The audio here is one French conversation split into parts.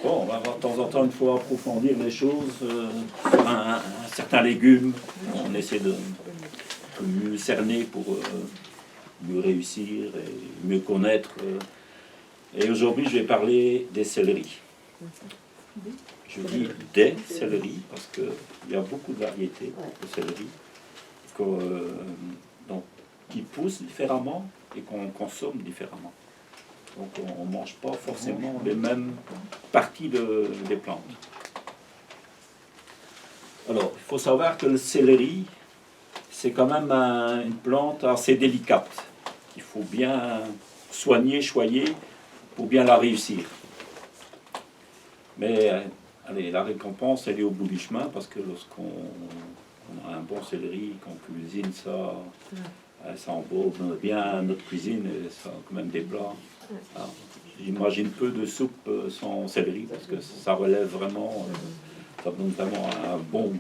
Bon, de temps en temps, il faut approfondir les choses sur un certain légume. On essaie de mieux cerner pour mieux réussir et mieux connaître. Et aujourd'hui, je vais parler des céleris. Je dis des céleris parce qu'il y a beaucoup de variétés de céleri donc, qui poussent différemment et qu'on consomme différemment. Donc on ne mange pas forcément les mêmes parties des plantes. Alors, il faut savoir que le céleri, c'est quand même une plante assez délicate. Il faut bien soigner, choyer pour bien la réussir. Mais allez, la récompense, elle est au bout du chemin parce que lorsqu'on a un bon céleri, qu'on cuisine ça, ça embaume bien notre cuisine et ça a quand même des plats. J'imagine peu de soupe sans céleri parce que ça relève vraiment, ça donne vraiment un bon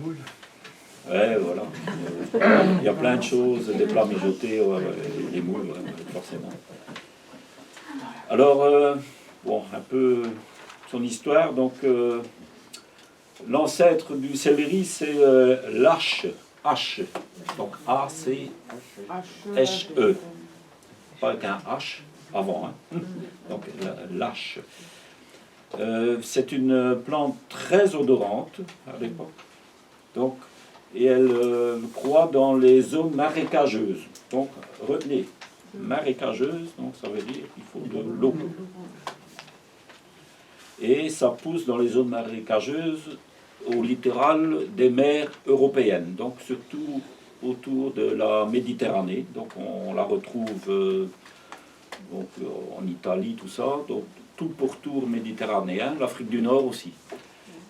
goût. Ouais, voilà. Il y a plein de choses, des plats mijotés, les moules, forcément. Alors, bon, un peu son histoire. Donc, l'ancêtre du céleri, c'est l'H. H. Donc, A-C-H-E. Pas avec un H avant. Hein. Donc, l'H. C'est une plante très odorante à l'époque. Donc, et elle croît dans les zones marécageuses. Donc, retenez, marécageuse, donc ça veut dire qu'il faut de l'eau. Et ça pousse dans les zones marécageuses au littoral des mers européennes, donc surtout autour de la Méditerranée. Donc on la retrouve donc, en Italie, tout ça, donc tout le pourtour méditerranéen, l'Afrique du Nord aussi.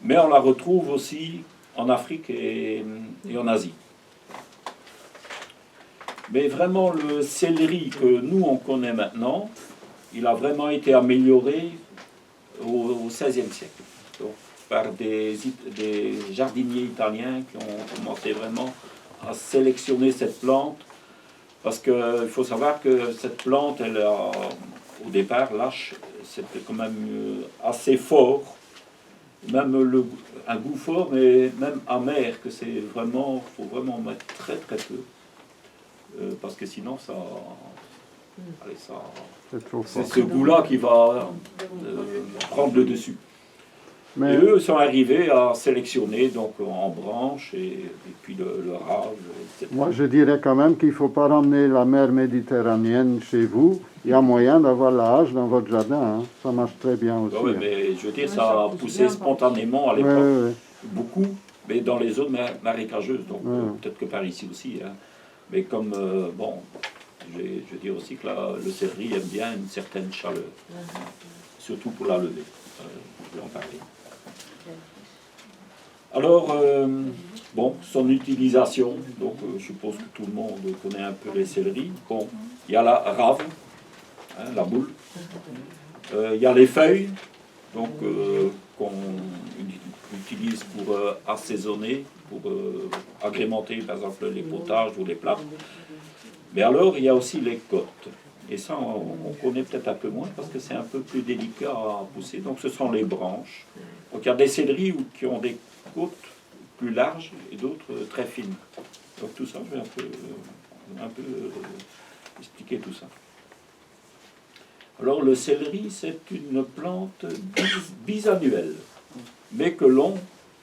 Mais on la retrouve aussi en Afrique et en Asie. Mais vraiment, le céleri que nous, on connaît maintenant, il a vraiment été amélioré au XVIe siècle. Donc, par des jardiniers italiens qui ont commencé vraiment à sélectionner cette plante. Parce qu'il faut savoir que cette plante, elle a, au départ, l'H, c'était quand même assez fort. Même un goût fort, mais même amer, que c'est vraiment, il faut vraiment mettre très très peu. Parce que sinon, ça... Allez, c'est ce goût-là qui va prendre le dessus. Mais... Et eux sont arrivés à sélectionner donc en branches et puis le rave, etc. Moi, je dirais quand même qu'il ne faut pas ramener la mer Méditerranéenne chez vous. Il y a moyen d'avoir la hache dans votre jardin. Hein. Ça marche très bien aussi. Oui, mais je veux dire, ça a poussé spontanément à l'époque. Beaucoup, mais dans les zones marécageuses. Donc peut-être que par ici aussi. Hein. Mais comme, bon, je veux dire aussi que le céleri aime bien une certaine chaleur. Surtout pour la lever. Je vais en parler. Alors, bon, son utilisation, donc je suppose que tout le monde connaît un peu les céleris. Bon, il y a la rave, hein, la boule. Il y a les feuilles, donc qu'on utilise pour assaisonner, pour agrémenter par exemple les potages ou les plats. Mais alors, il y a aussi les côtes. Et ça, on connaît peut-être un peu moins parce que c'est un peu plus délicat à pousser. Donc, ce sont les branches. Donc, il y a des céleris qui ont des côtes plus larges et d'autres très fines. Donc, tout ça, je vais un peu expliquer tout ça. Alors, le céleri, c'est une plante bisannuelle, mais que l'on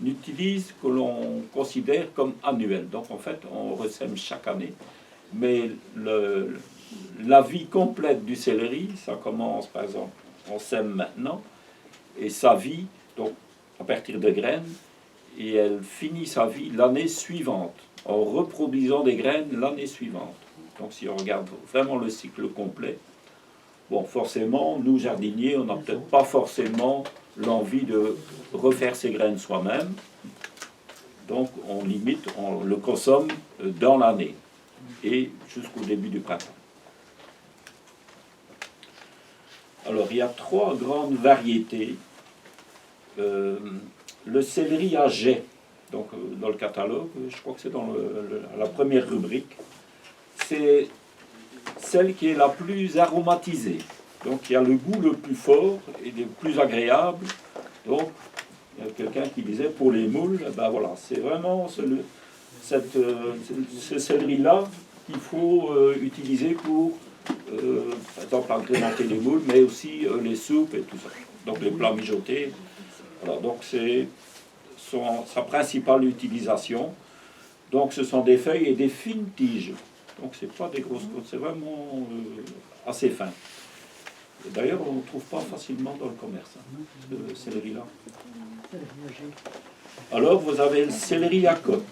utilise, que l'on considère comme annuelle. Donc, en fait, on ressème chaque année. Mais la vie complète du céleri, ça commence par exemple, on sème maintenant, et sa vie, donc à partir de graines, et elle finit sa vie l'année suivante, en reproduisant des graines l'année suivante. Donc si on regarde vraiment le cycle complet, bon, forcément, nous jardiniers, on n'a peut-être pas forcément l'envie de refaire ses graines soi-même, donc on limite, on le consomme dans l'année et jusqu'au début du printemps. Alors, il y a 3 grandes variétés. Le céleri à jet, donc dans le catalogue, je crois que c'est dans la première rubrique, c'est celle qui est la plus aromatisée. Donc il y a le goût le plus fort et le plus agréable. Donc il y a quelqu'un qui disait pour les moules, ben voilà, c'est vraiment ce céleri-là qu'il faut utiliser pour, par exemple, agrémenter les moules, mais aussi les soupes et tout ça. Donc les plats mijotés. Voilà, donc c'est sa principale utilisation. Donc ce sont des feuilles et des fines tiges. Donc c'est pas des grosses côtes, c'est vraiment assez fin. D'ailleurs, on ne trouve pas facilement dans le commerce, ce céleri-là. Alors, vous avez le céleri à côte.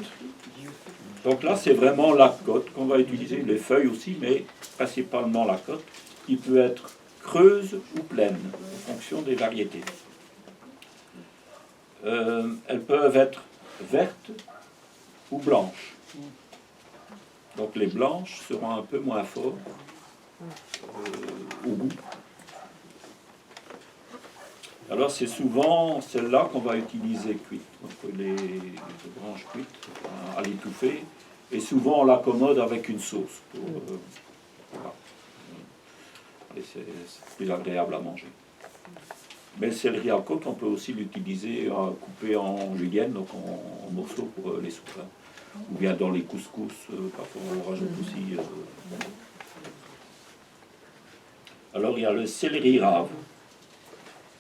Donc là, c'est vraiment la côte qu'on va utiliser, les feuilles aussi, mais principalement la côte, qui peut être creuse ou pleine, en fonction des variétés. Elles peuvent être vertes ou blanches. Donc les blanches seront un peu moins fortes au goût. Alors c'est souvent celle-là qu'on va utiliser cuite, donc les branches cuites à l'étouffer, et souvent on l'accommode avec une sauce. Voilà. Et c'est plus agréable à manger. Mais le céleri à côte, on peut aussi l'utiliser coupé en julienne, donc en morceaux pour les soupes. Ou bien dans les couscous, parfois on rajoute aussi. Alors il y a le céleri rave.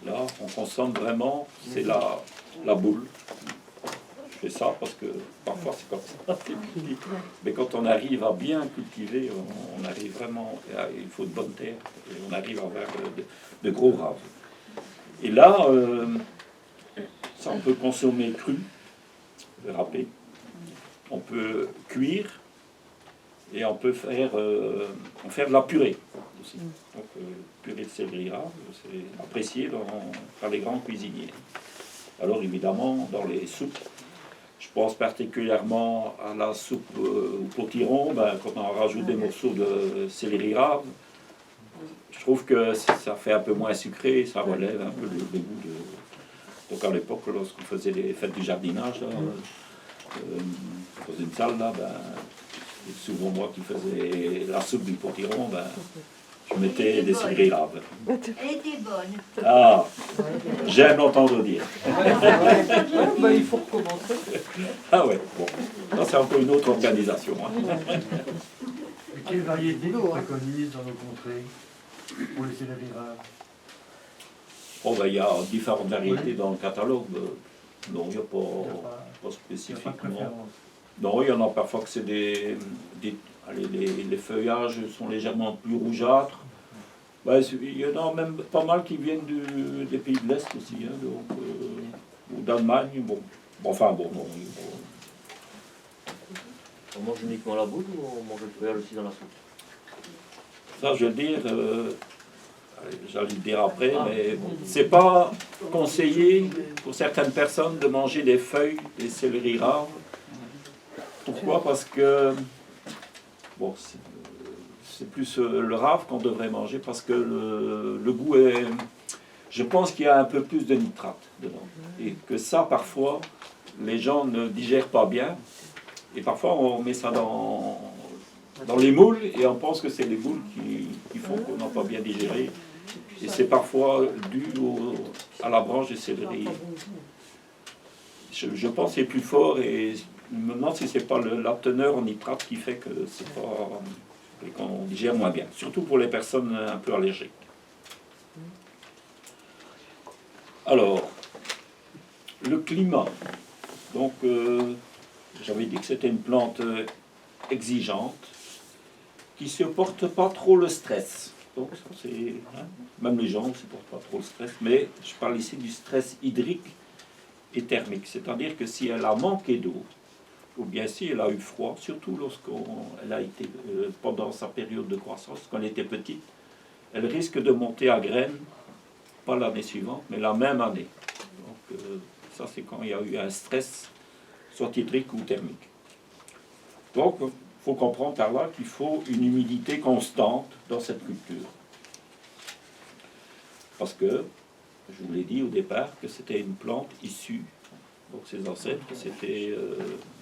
Là, on consomme vraiment, c'est la boule. Je fais ça parce que parfois c'est comme ça, c'est petit. Mais quand on arrive à bien cultiver, on arrive vraiment, il faut de bonne terre, et on arrive à avoir de gros raves. Et là, ça on peut consommer cru, râpé. On peut cuire et on peut faire de la purée aussi. Donc, purée de céleri rave, c'est apprécié par les grands cuisiniers. Alors évidemment, dans les soupes, je pense particulièrement à la soupe au potiron, quand on rajoute des morceaux de céleri rave, je trouve que ça fait un peu moins sucré, ça relève un peu le goût de... Donc à l'époque, lorsqu'on faisait les fêtes du jardinage, là, dans une salle, là, c'est souvent moi qui faisais la soupe du potiron, je mettais des céleri raves. Elle était bonne. Ah, j'aime l'entendre dire. Il faut recommencer. Ah ouais, bon. Ça, c'est un peu une autre organisation. Et quelle variété tu préconises dans nos contrées pour les céleri raves? Bon, il y a différentes variétés dans le catalogue. Non, il n'y a pas spécifiquement. Non, il y en a parfois que c'est allez, les feuillages sont légèrement plus rougeâtres. Il y en a même pas mal qui viennent des pays de l'Est aussi, hein, donc, ou d'Allemagne. Bon, non. On mange uniquement la boule ou on mange le feuillage aussi dans la soupe? Ça, je veux dire, j'allais le dire après, mais bon, c'est pas conseillé pour certaines personnes de manger des feuilles, des céleri raves. Pourquoi? Parce que bon, c'est plus le rave qu'on devrait manger parce que le goût est... Je pense qu'il y a un peu plus de nitrate dedans. Et que ça, parfois, les gens ne digèrent pas bien. Et parfois, on met ça dans les moules et on pense que c'est les moules qui font qu'on n'a pas bien digéré. Et c'est parfois dû à la branche de céleri. Je pense que c'est plus fort et je me demande si c'est pas la teneur en nitrate qui fait que c'est pas... et qu'on digère moins bien, surtout pour les personnes un peu allergiques. Alors, le climat. Donc, j'avais dit que c'était une plante exigeante, qui ne supporte pas trop le stress. Donc, c'est, même les gens ne supportent pas trop le stress, mais je parle ici du stress hydrique et thermique, c'est-à-dire que si elle a manqué d'eau, ou bien si elle a eu froid, surtout lorsqu'elle a été pendant sa période de croissance, quand elle était petite, elle risque de monter à graines, pas l'année suivante, mais la même année. Donc ça c'est quand il y a eu un stress, soit hydrique ou thermique. Donc il faut comprendre par là qu'il faut une humidité constante dans cette culture. Parce que, je vous l'ai dit au départ, que c'était une plante issue. Donc ses ancêtres, c'était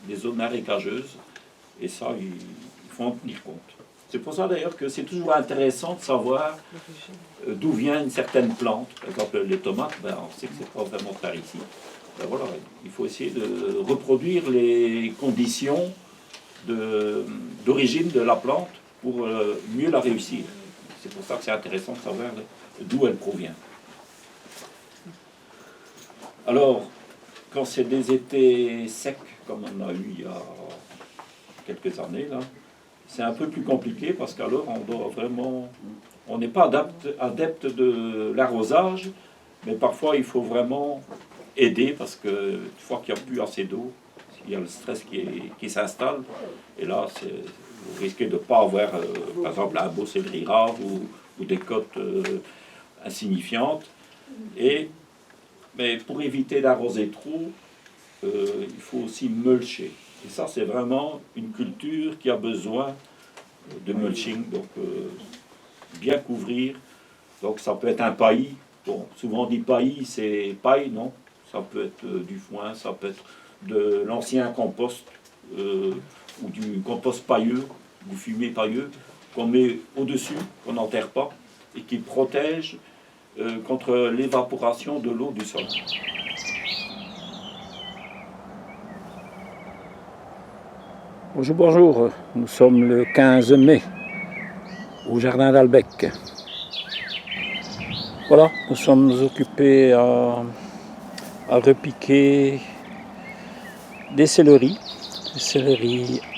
des zones marécageuses, et ça, il faut en tenir compte. C'est pour ça d'ailleurs que c'est toujours intéressant de savoir d'où vient une certaine plante. Par exemple, les tomates, ben, on sait que c'est pas vraiment par ici. Ben voilà, il faut essayer de reproduire les conditions d'origine de la plante pour mieux la réussir. C'est pour ça que c'est intéressant de savoir d'où elle provient. Alors, quand c'est des étés secs, comme on a eu il y a quelques années, là, c'est un peu plus compliqué parce qu'alors on doit vraiment... On n'est pas adepte de l'arrosage, mais parfois il faut vraiment aider parce que une fois qu'il n'y a plus assez d'eau, il y a le stress qui s'installe. Et là, vous risquez de ne pas avoir, par exemple, un beau céleri rave ou des côtes insignifiantes. Mais pour éviter d'arroser trop, il faut aussi mulcher. Et ça, c'est vraiment une culture qui a besoin de mulching, donc bien couvrir. Donc ça peut être un paillis. Bon, souvent on dit paillis, c'est paille, non? Ça peut être du foin, ça peut être de l'ancien compost ou du compost pailleux, du fumier pailleux, qu'on met au-dessus, qu'on n'enterre pas, et qui protège contre l'évaporation de l'eau du sol. Bonjour, bonjour. Nous sommes le 15 mai au jardin d'Albec. Voilà, nous sommes occupés à repiquer des céleris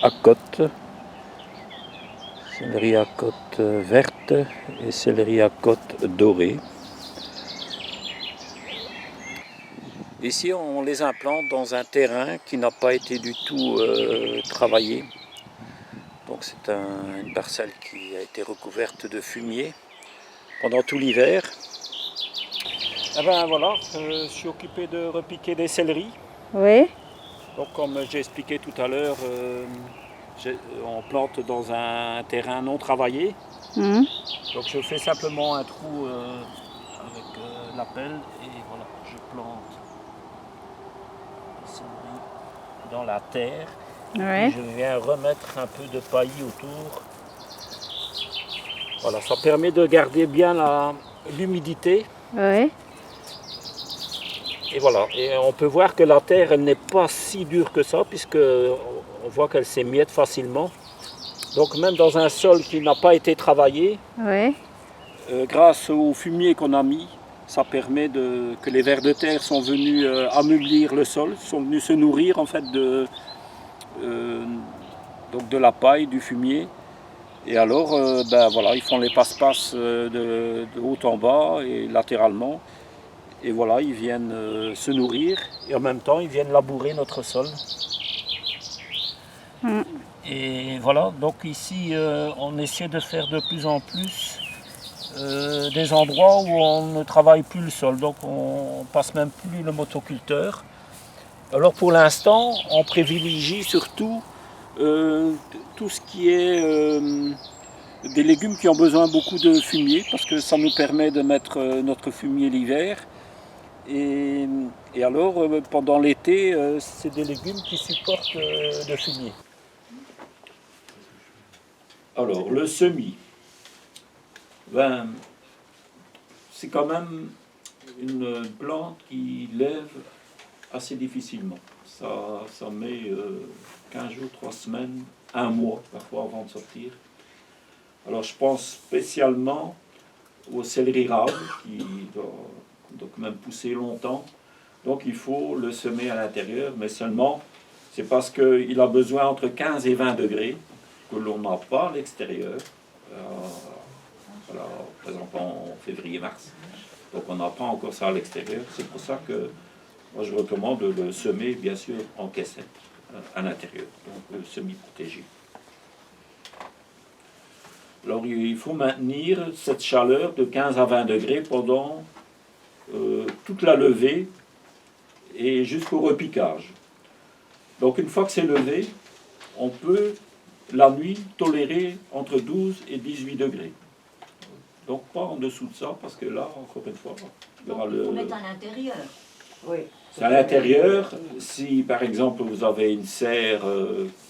à côte, céleri à côte verte et céleri à côte dorée. Ici, on les implante dans un terrain qui n'a pas été du tout travaillé. Donc c'est une parcelle qui a été recouverte de fumier pendant tout l'hiver. Et ben voilà, je suis occupé de repiquer des céleris. Oui. Donc comme j'ai expliqué tout à l'heure, on plante dans un terrain non travaillé. Donc je fais simplement un trou avec la pelle et voilà, je plante les céleris dans la terre. Ouais. Et je viens remettre un peu de paillis autour. Voilà, ça permet de garder bien l'humidité. Oui. Et voilà, et on peut voir que la terre, elle n'est pas si dure que ça, puisque on voit qu'elle s'émiette facilement. Donc même dans un sol qui n'a pas été travaillé, Oui. Grâce au fumier qu'on a mis, ça permet que les vers de terre sont venus ameublir le sol, sont venus se nourrir en fait donc de la paille, du fumier. Et alors, ben voilà, ils font les passe-passe de haut en bas et latéralement. Et voilà, ils viennent se nourrir et en même temps, ils viennent labourer notre sol. Et voilà, donc ici, on essaie de faire de plus en plus des endroits où on ne travaille plus le sol. Donc on passe même plus le motoculteur. Alors pour l'instant, on privilégie surtout tout ce qui est des légumes qui ont besoin beaucoup de fumier, parce que ça nous permet de mettre notre fumier l'hiver. Et alors, pendant l'été, c'est des légumes qui supportent le fumier. Alors, le semis, ben, c'est quand même une plante qui lève assez difficilement. Ça met 15 jours, 3 semaines, 1 mois parfois avant de sortir. Alors, je pense spécialement au céleri rave qui doit donc même pousser longtemps. Donc il faut le semer à l'intérieur, mais seulement c'est parce qu'il a besoin entre 15 et 20 degrés que l'on n'a pas à l'extérieur. Voilà, par exemple en février-mars. Donc on n'a pas encore ça à l'extérieur. C'est pour ça que moi je recommande de le semer bien sûr en caissette à l'intérieur, donc semi-protégé. Alors il faut maintenir cette chaleur de 15 à 20 degrés pendant toute la levée et jusqu'au repiquage. Donc une fois que c'est levé, on peut la nuit tolérer entre 12 et 18 degrés. Donc pas en dessous de ça, parce que là, encore une fois, il y aura il faut mettre à l'intérieur. Oui. C'est à l'intérieur. Si par exemple vous avez une serre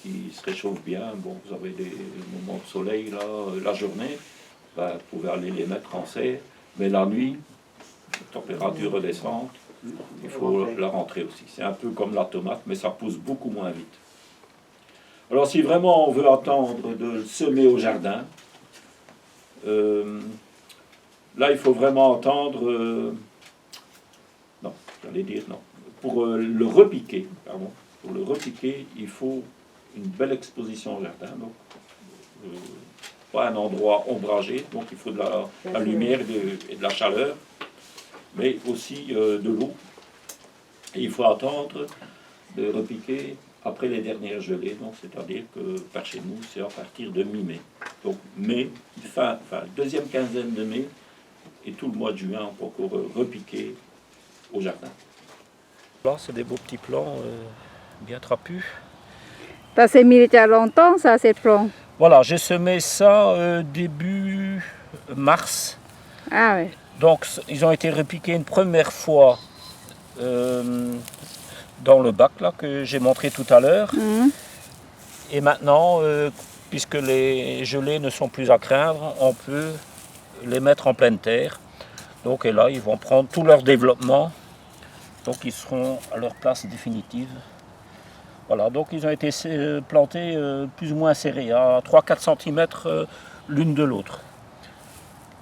qui se réchauffe bien, bon, vous avez des moments de soleil là, la journée, ben, vous pouvez aller les mettre en serre. Mais la nuit, la température redescend, il faut la rentrer aussi. C'est un peu comme la tomate, mais ça pousse beaucoup moins vite. Alors si vraiment on veut attendre de le semer au jardin, là il faut vraiment attendre... non, j'allais dire non. Pour le repiquer, pardon, pour le repiquer, il faut une belle exposition au jardin. Donc, pas un endroit ombragé, donc il faut de la lumière et de la chaleur, mais aussi de l'eau. Et il faut attendre de repiquer après les dernières gelées, donc c'est-à-dire que par chez nous, c'est à partir de mi-mai. Donc mai, deuxième quinzaine de mai, et tout le mois de juin, on peut encore repiquer au jardin. Là, c'est des beaux petits plants bien trapus. Ça s'est mis il y a longtemps, ça, ces plants. Voilà, j'ai semé ça début mars. Ah oui. Donc, ils ont été repiqués une première fois dans le bac là, que j'ai montré tout à l'heure. Mhm. Et maintenant, puisque les gelées ne sont plus à craindre, on peut les mettre en pleine terre. Donc, et là, ils vont prendre tout leur développement. Donc, ils seront à leur place définitive. Voilà, donc ils ont été plantés plus ou moins serrés, à 3-4 cm l'une de l'autre.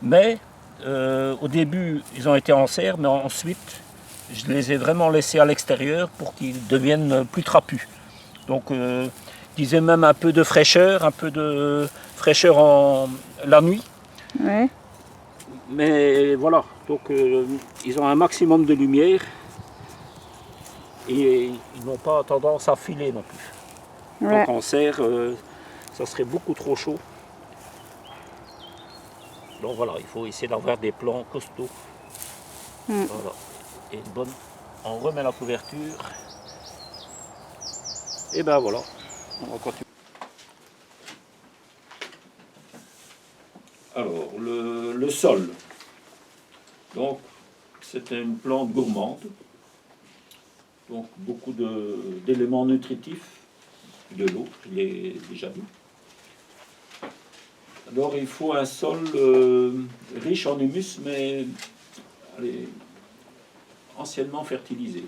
Mais au début, ils ont été en serre, mais ensuite, je les ai vraiment laissés à l'extérieur pour qu'ils deviennent plus trapus. Donc, ils aient même un peu de fraîcheur en la nuit. Ouais. Mais voilà, donc ils ont un maximum de lumière. Et ils n'ont pas tendance à filer non plus. Ouais. Donc en serre, ça serait beaucoup trop chaud. Donc voilà, il faut essayer d'avoir des plants costauds. Voilà. Et une bonne. On remet la couverture. Et ben voilà, on va continuer. Alors, le sol. Donc, c'était une plante gourmande. Donc beaucoup d'éléments nutritifs, de l'eau, je l'ai déjà dit. Alors il faut un sol riche en humus, mais anciennement fertilisé.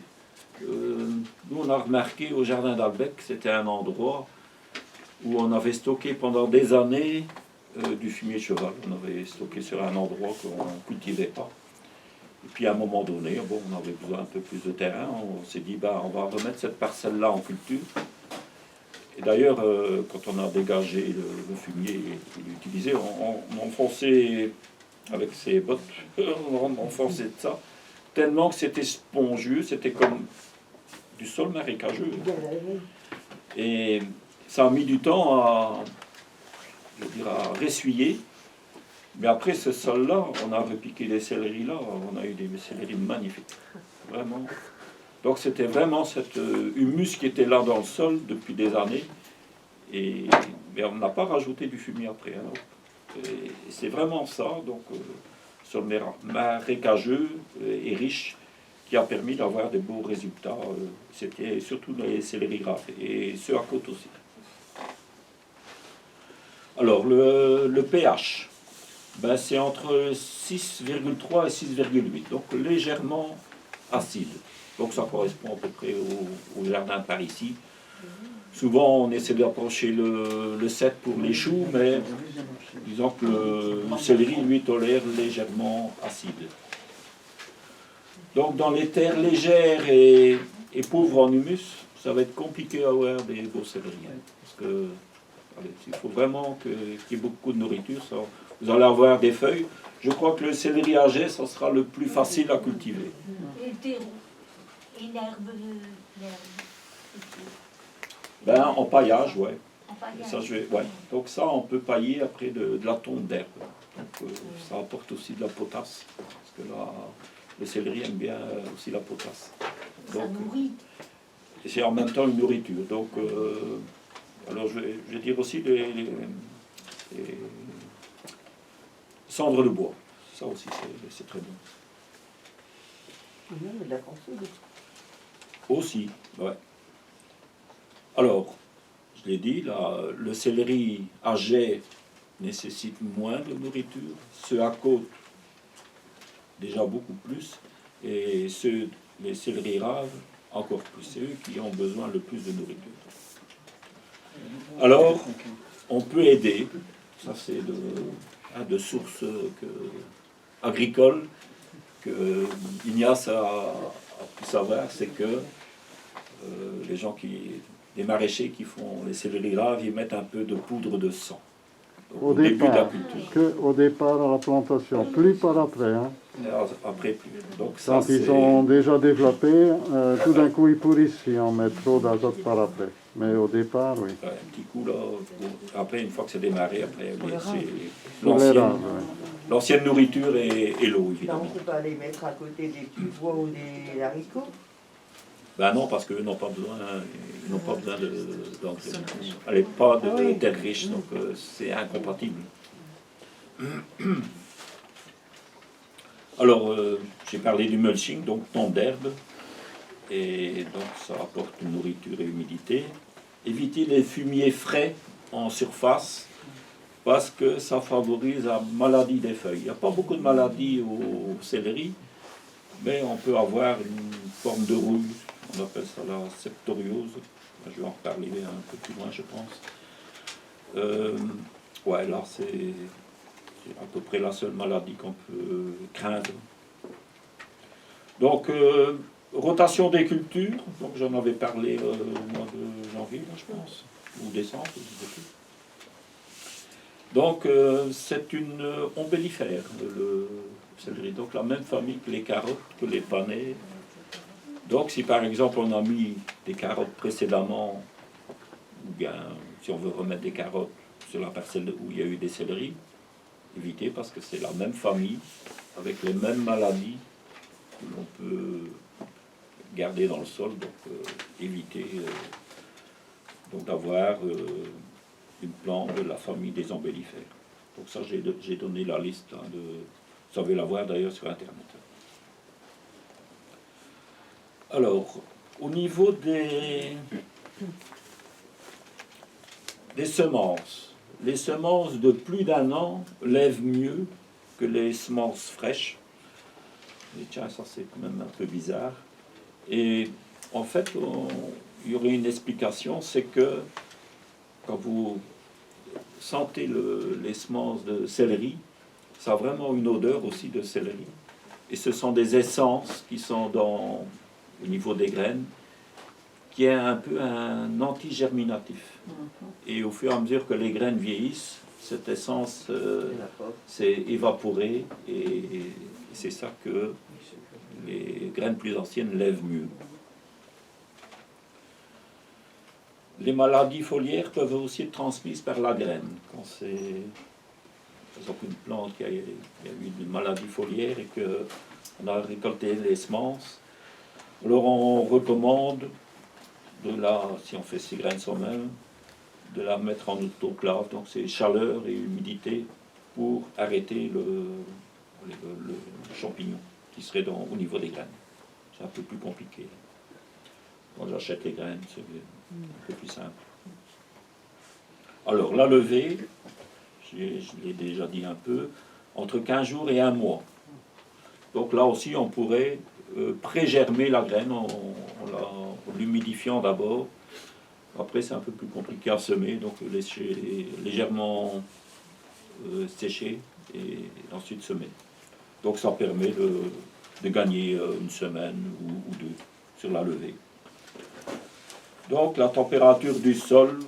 Nous on a remarqué au jardin d'Albec, c'était un endroit où on avait stocké pendant des années du fumier de cheval. On avait stocké sur un endroit qu'on ne cultivait pas. Et puis à un moment donné, bon, on avait besoin un peu plus de terrain, on s'est dit, on va remettre cette parcelle-là en culture. Et d'ailleurs, quand on a dégagé le fumier et l'utilisé, on enfonçait avec ses bottes, on enfonçait de ça, tellement que c'était spongieux, c'était comme du sol marécageux. Et ça a mis du temps à ressuyer. Mais après ce sol-là, on a repiqué les céleris là, on a eu des céleris magnifiques, vraiment. Donc c'était vraiment cet humus qui était là dans le sol depuis des années, mais on n'a pas rajouté du fumier après. Hein. C'est vraiment ça, donc sol marécageux et riche, qui a permis d'avoir des beaux résultats. C'était surtout les céleris rares et ceux à côte aussi. Alors le pH. C'est entre 6,3 et 6,8, donc légèrement acide. Donc ça correspond à peu près au jardin par ici. Souvent on essaie d'approcher le 7 pour les choux, mais disons que le céleri lui tolère légèrement acide. Donc dans les terres légères et pauvres en humus, ça va être compliqué à avoir des beaux céleris. Parce que il faut vraiment qu'il y ait beaucoup de nourriture. Vous allez avoir des feuilles. Je crois que le céleri âgé, ça sera le plus facile à cultiver. Et le terreau. Et l'herbe. En paillage, ouais. En paillage. Ça, ouais. Donc ça, on peut pailler après de la tonte d'herbe. Donc ça apporte aussi de la potasse. Parce que là, le céleri aime bien aussi la potasse. Ça nourrit. Et c'est en même temps une nourriture. Donc, alors je vais dire aussi les cendres de bois. Ça aussi, c'est très bon. Aussi, ouais. Alors, je l'ai dit, le céleri à jet nécessite moins de nourriture, ceux à côte déjà beaucoup plus, et les céleris raves encore plus. C'est eux qui ont besoin le plus de nourriture. Alors, on peut aider, ça c'est de sources agricoles que Ignace a pu savoir, c'est que les maraîchers qui font les céleris raves, ils mettent un peu de poudre de sang. Donc, Au début de la départ, culture. au départ à la plantation, plus par après. Hein. Après, plus. Donc, ça, Quand ils sont déjà développés, tout d'un coup ils pourrissent si on met trop d'azote par après. Mais au départ, oui. Un petit coup là, après une fois que c'est démarré, après c'est Pour les raves, oui. l'ancienne nourriture et l'eau Non, on évidemment. ne peut pas les mettre à côté des petits pois ou des haricots. Ben non, parce qu'eux n'ont pas besoin, ils n'ont pas besoin d'engrais. Elle n'est pas de terre riche, donc c'est incompatible. Alors, j'ai parlé du mulching, donc tombe d'herbe, et donc ça apporte nourriture et humidité. Éviter les fumiers frais en surface, parce que ça favorise la maladie des feuilles. Il n'y a pas beaucoup de maladies au céleri, mais on peut avoir une forme de rouille, on appelle ça la septoriose. Je vais en reparler un peu plus loin, je pense. Ouais, là, c'est à peu près la seule maladie qu'on peut craindre. Donc, rotation des cultures, donc j'en avais parlé au mois de janvier, là, je pense, ou décembre, je sais plus. Donc, c'est une ombellifère, le céleri, donc la même famille que les carottes, que les panais. Donc, si par exemple on a mis des carottes précédemment, ou bien si on veut remettre des carottes sur la parcelle où il y a eu des céleris, éviter parce que c'est la même famille, avec les mêmes maladies que l'on peut garder dans le sol, donc éviter donc d'avoir une plante de la famille des ombellifères. Donc ça, j'ai donné la liste, hein, vous savez la voir d'ailleurs sur Internet. Alors, au niveau des semences, les semences de plus d'un an lèvent mieux que les semences fraîches. Et tiens, ça c'est quand même un peu bizarre. Et en fait, il y aurait une explication, c'est que quand vous sentez les semences de céleri, ça a vraiment une odeur aussi de céleri. Et ce sont des essences qui sont au niveau des graines, qui est un peu un anti-germinatif. Et au fur et à mesure que les graines vieillissent, cette essence s'est évaporée et c'est ça que les graines plus anciennes lèvent mieux. Les maladies foliaires peuvent aussi être transmises par la graine. Quand c'est par exemple une plante qui a eu une maladie foliaire et qu'on a récolté les semences, alors on recommande si on fait ses graines soi-même, de la mettre en autoclave, donc c'est chaleur et humidité pour arrêter le champignon qui serait au niveau des graines. C'est un peu plus compliqué. Quand j'achète les graines, c'est un peu plus simple. Alors la levée, je l'ai déjà dit un peu, entre 15 jours et 1 mois. Donc là aussi on pourrait pré-germer la graine en l'humidifiant d'abord. Après c'est un peu plus compliqué à semer, donc laisser légèrement sécher et ensuite semer. Donc ça permet de gagner une semaine ou deux sur la levée. Donc la température du sol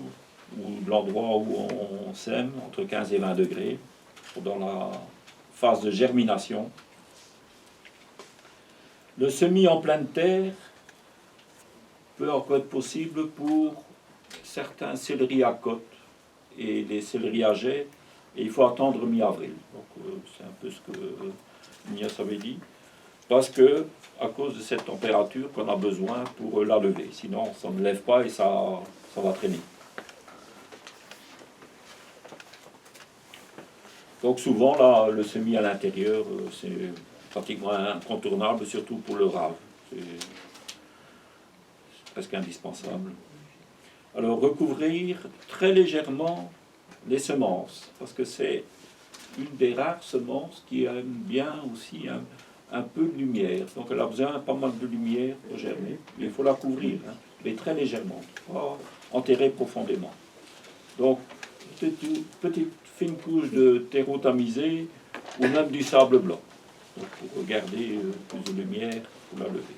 ou de l'endroit où on sème, entre 15 et 20 degrés, dans la phase de germination. Le semis en pleine terre peut encore être possible pour certains céleris à côte et les céleris à jet, et il faut attendre mi-avril. Donc c'est un peu ce que Ignace avait dit, parce que à cause de cette température qu'on a besoin pour la lever, sinon ça ne lève pas et ça va traîner. Donc souvent là, le semis à l'intérieur, c'est pratiquement incontournable, surtout pour le rave. presque indispensable. Alors recouvrir très légèrement les semences, parce que c'est une des rares semences qui aime bien aussi un peu de lumière. Donc elle a besoin pas mal de lumière pour germer. Mais il faut la couvrir, hein, mais très légèrement, pas enterrer profondément. Donc petite fine couche de terreau tamisé ou même du sable blanc. Donc, pour garder plus de lumière pour la lever.